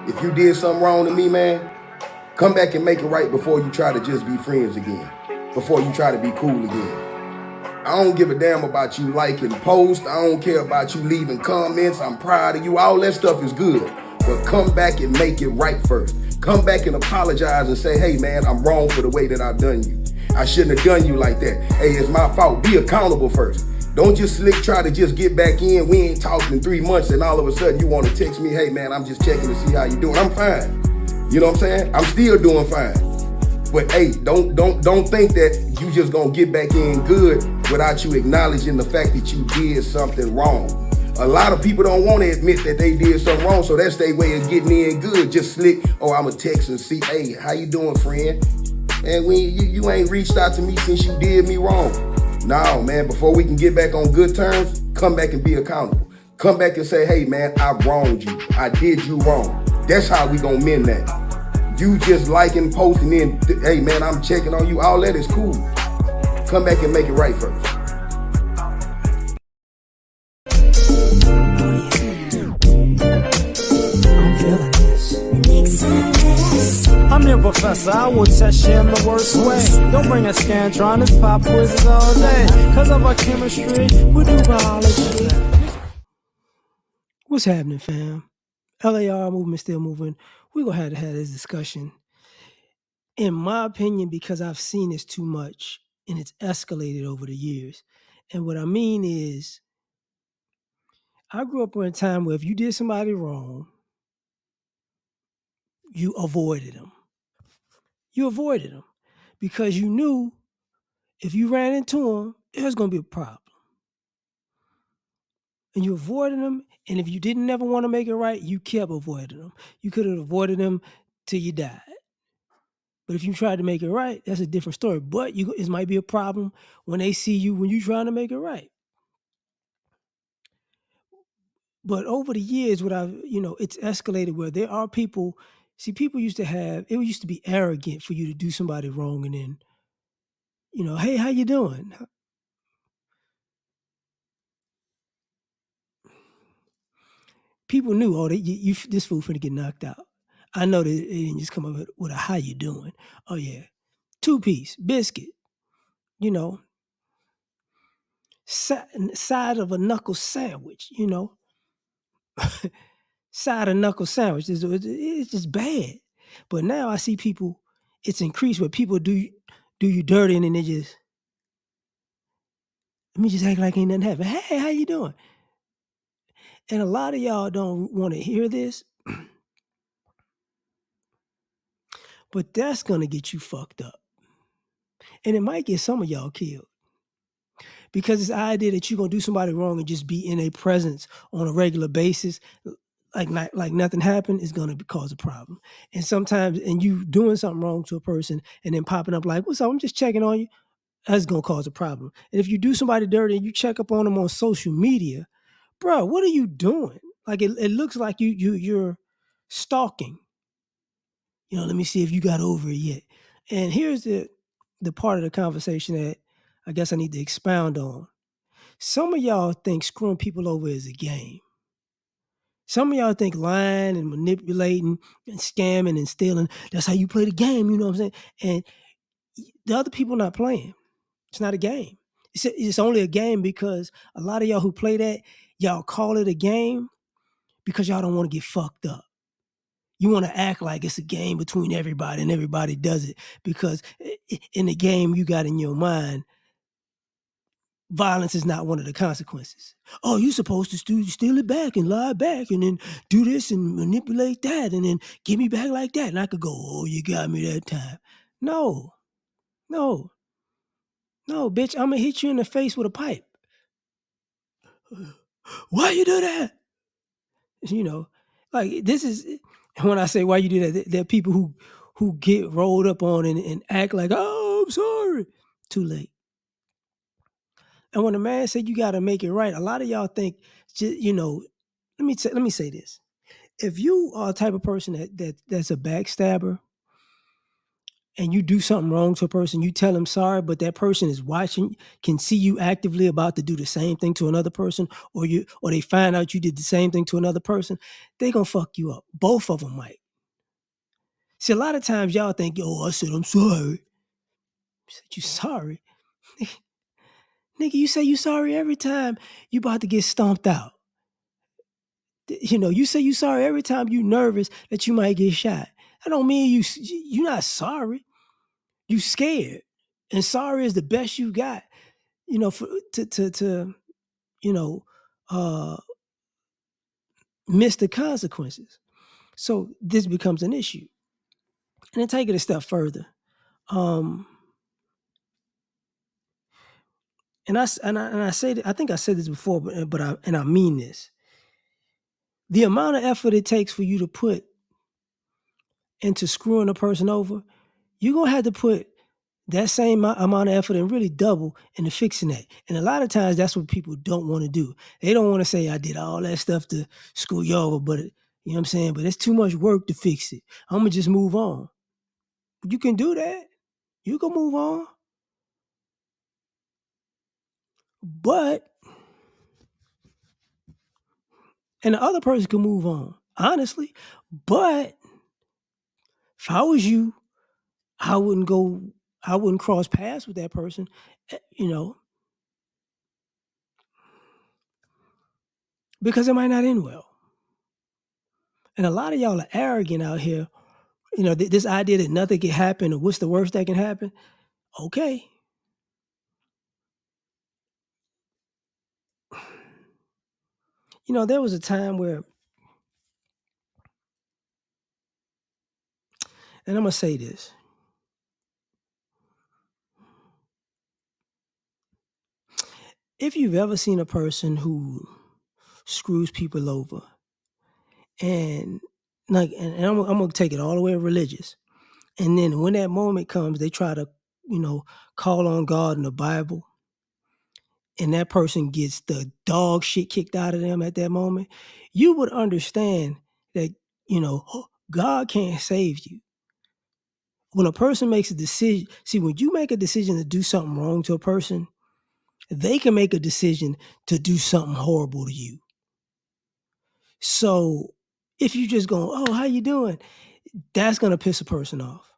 If you did something wrong to me, man, come back and make it right before you try to just be friends again. Before you try to be cool again. I don't give a damn about you liking posts. I don't care about you leaving comments. I'm proud of you. All that stuff is good. But come back and make it right first. Come back and apologize and say, hey, man, I'm wrong for the way that I've done you. I shouldn't have done you like that. Hey, it's my fault. Be accountable first. Don't just slick try to just get back in. We ain't talked in 3 months and all of a sudden you want to text me, hey, man, I'm just checking to see how you doing. I'm fine. You know what I'm saying? I'm still doing fine. But hey, don't think that you just gonna get back in good without you acknowledging the fact that you did something wrong. A lot of people don't want to admit that they did something wrong, so that's their way of getting in good. Just slick, oh, I'm a text and see, hey, how you doing, friend? And you ain't reached out to me since you did me wrong. No, man, before we can get back on good terms, come back and be accountable. Come back and say, hey, man, I wronged you. I did you wrong. That's how we gonna mend that. You just liking, posting, in, hey man, I'm checking on you. All that is cool. Come back and make it right first. I'm your professor, I will test you in the worst way. Don't bring a scantron, it's pop quizzes all day. Cause of our chemistry, we do biology. What's happening, fam? L.A.R. movement still moving. We're going to have this discussion. In my opinion, because I've seen this too much and it's escalated over the years. And what I mean is, I grew up in a time where if you did somebody wrong, you avoided them. You avoided them because you knew if you ran into them, it was going to be a problem. And you avoided them. And if you didn't ever want to make it right, you kept avoiding them. You could have avoided them till you died. But if you tried to make it right, that's a different story. But it might be a problem when they see you when you're trying to make it right. But over the years, it's escalated where there are people. See, people used to be arrogant for you to do somebody wrong, and then, hey, how you doing? People knew, oh, this fool finna get knocked out. I know that they didn't just come up with a how you doing. Oh yeah, 2-piece biscuit. Side of a knuckle sandwich. Side of knuckle sandwich. It's just bad. But now I see people. It's increased where people do you dirty and then they just let me just act like ain't nothing happened. Hey, how you doing? And a lot of y'all don't want to hear this, but that's gonna get you fucked up, and it might get some of y'all killed because this idea that you're gonna do somebody wrong and just be in a presence on a regular basis, like nothing happened, is gonna cause a problem. And sometimes, and you doing something wrong to a person and then popping up like, "What's up? I'm just checking on you." That's gonna cause a problem. And if you do somebody dirty and you check up on them on social media, bro, what are you doing? Like it looks like you're stalking. Let me see if you got over it yet. And here's the part of the conversation that I guess I need to expound on. Some of y'all think screwing people over is a game. Some of y'all think lying and manipulating and scamming and stealing, that's how you play the game, you know what I'm saying? And the other people not playing. It's not a game. It's only a game because a lot of y'all who play that, y'all call it a game because y'all don't want to get fucked up. You want to act like it's a game between everybody and everybody does it because in the game you got in your mind, violence is not one of the consequences. Oh, you're supposed to steal it back and lie back and then do this and manipulate that and then give me back like that. And I could go, oh, you got me that time. No, no, no, bitch, I'm going to hit you in the face with a pipe. Why you do that? Like this is when I say why you do that, there are people who get rolled up on and act like, oh, I'm sorry. Too late. And when a man said you got to make it right, a lot of y'all think, let me say this. If you are a type of person that's a backstabber, and you do something wrong to a person, you tell them sorry, but that person is watching, can see you actively about to do the same thing to another person, or they find out you did the same thing to another person, they gonna fuck you up. Both of them might. See, a lot of times y'all think, oh, I said I'm sorry. I said you sorry. Nigga, you say you sorry every time you about to get stomped out. You say you sorry every time you nervous that you might get shot. That don't mean you not sorry. You scared. And sorry is the best you got, for to uh miss the consequences. So this becomes an issue. And then take it a step further. Um and I say that, I think I said this before, but I mean this. The amount of effort it takes for you to put into screwing a person over, you're gonna have to put that same amount of effort and really double into fixing that. And a lot of times that's what people don't want to do. They don't want to say I did all that stuff to screw you over, but you know what I'm saying? But it's too much work to fix it. I'm gonna just move on. You can do that. You can move on. But and the other person can move on, honestly. But if I was you, I wouldn't cross paths with that person, because it might not end well. And a lot of y'all are arrogant out here. This idea that nothing can happen or what's the worst that can happen. Okay. There was a time where, and I'm going to say this. If you've ever seen a person who screws people over and I'm going to take it all the way religious. And then when that moment comes, they try to, call on God and the Bible, and that person gets the dog shit kicked out of them at that moment, you would understand that, God can't save you. When a person makes a decision, see, when you make a decision to do something wrong to a person, they can make a decision to do something horrible to you. So if you just go, oh, how you doing? That's going to piss a person off.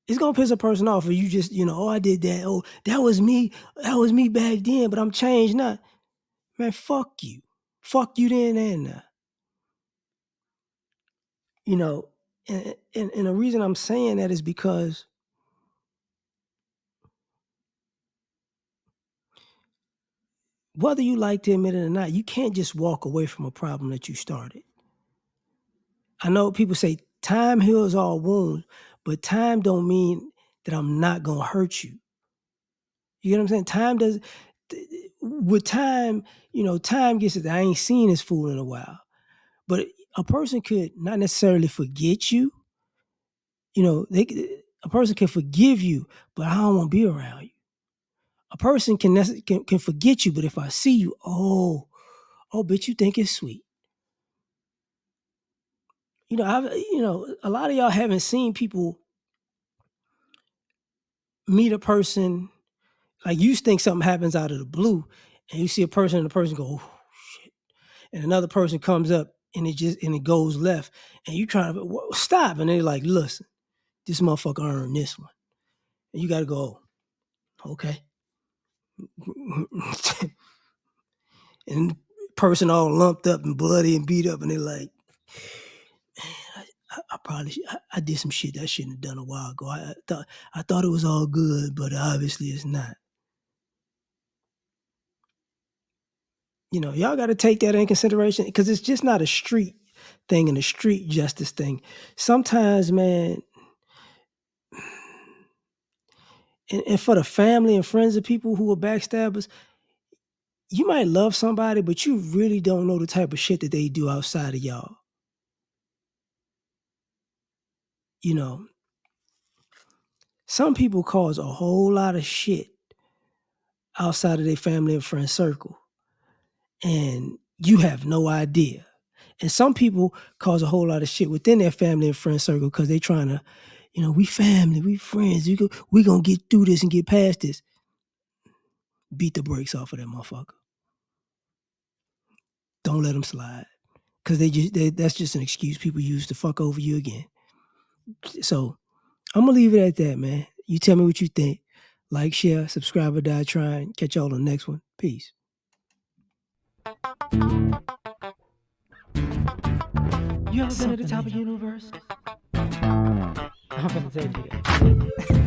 It's going to piss a person off if you just, oh, I did that. Oh, that was me. That was me back then, but I'm changed now. Man, fuck you. Fuck you then and now. And the reason I'm saying that is because whether you like to admit it or not, you can't just walk away from a problem that you started. I know people say time heals all wounds, but time don't mean that I'm not going to hurt you. You get what I'm saying? Time does, with time, time gets it. I ain't seen this fool in a while. But a person could not necessarily forget you. A person can forgive you, but I don't want to be around you. A person can forget you, but if I see you, oh, bitch, you think it's sweet. A lot of y'all haven't seen people meet a person, like you think something happens out of the blue, and you see a person and the person go, oh shit, and another person comes up and it goes left, and you try to stop, and they're like, listen, this motherfucker earned this one, and you got to go, oh, okay, and person all lumped up and bloody and beat up, and they're like, I probably I did some shit that I shouldn't have done a while ago. I thought it was all good, but obviously it's not. Y'all got to take that in consideration, because it's just not a street thing and a street justice thing. Sometimes, man, and for the family and friends of people who are backstabbers, you might love somebody, but you really don't know the type of shit that they do outside of y'all. Some people cause a whole lot of shit outside of their family and friend circle, and you have no idea. And some people cause a whole lot of shit within their family and friend circle because they trying to, we family, we friends. We gonna get through this and get past this. Beat the brakes off of that motherfucker. Don't let them slide. Because that's just an excuse people use to fuck over you again. So I'm going to leave it at that, man. You tell me what you think. Like, share, subscribe, or die trying. Catch y'all on the next one. Peace. You ever been at the top of the universe? I'm going to take you.